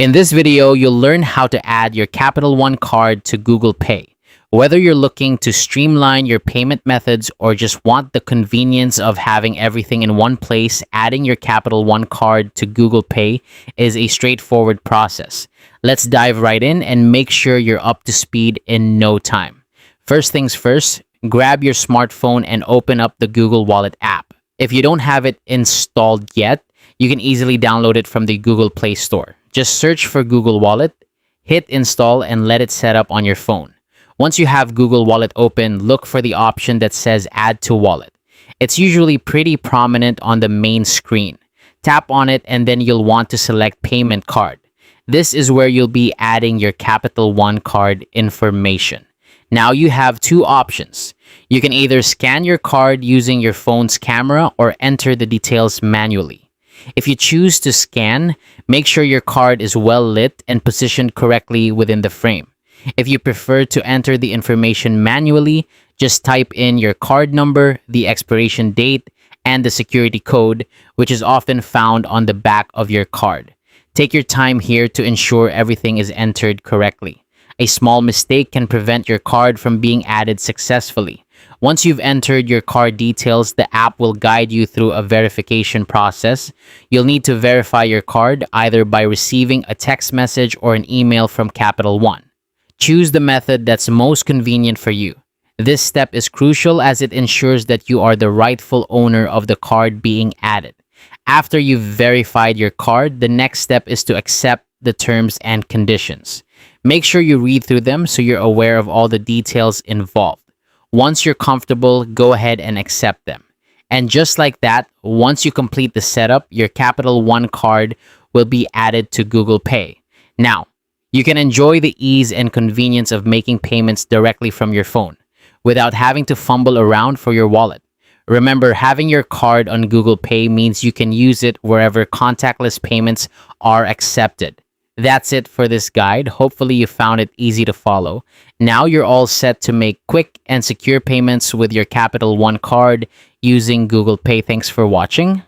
In this video, you'll learn how to add your Capital One card to Google Pay. Whether you're looking to streamline your payment methods or just want the convenience of having everything in one place, adding your Capital One card to Google Pay is a straightforward process. Let's dive right in and make sure you're up to speed in no time. First things first, grab your smartphone and open up the Google Wallet app. If you don't have it installed yet, you can easily download it from the Google Play Store. Just search for Google Wallet, hit install, and let it set up on your phone. Once you have Google Wallet open, look for the option that says Add to Wallet. It's usually pretty prominent on the main screen. Tap on it and then you'll want to select Payment Card. This is where you'll be adding your Capital One card information. Now you have two options. You can either scan your card using your phone's camera or enter the details manually. If you choose to scan, make sure your card is well lit and positioned correctly within the frame. If you prefer to enter the information manually, just type in your card number, the expiration date, and the security code, which is often found on the back of your card. Take your time here to ensure everything is entered correctly. A small mistake can prevent your card from being added successfully. Once you've entered your card details, the app will guide you through a verification process. You'll need to verify your card either by receiving a text message or an email from Capital One. Choose the method that's most convenient for you. This step is crucial as it ensures that you are the rightful owner of the card being added. After you've verified your card, the next step is to accept the terms and conditions. Make sure you read through them so you're aware of all the details involved. Once you're comfortable, go ahead and accept them. And just like that, once you complete the setup, your Capital One card will be added to Google Pay. Now, you can enjoy the ease and convenience of making payments directly from your phone without having to fumble around for your wallet. Remember, having your card on Google Pay means you can use it wherever contactless payments are accepted. That's it for this guide. Hopefully you found it easy to follow. Now you're all set to make quick and secure payments with your Capital One card using Google Pay. Thanks for watching.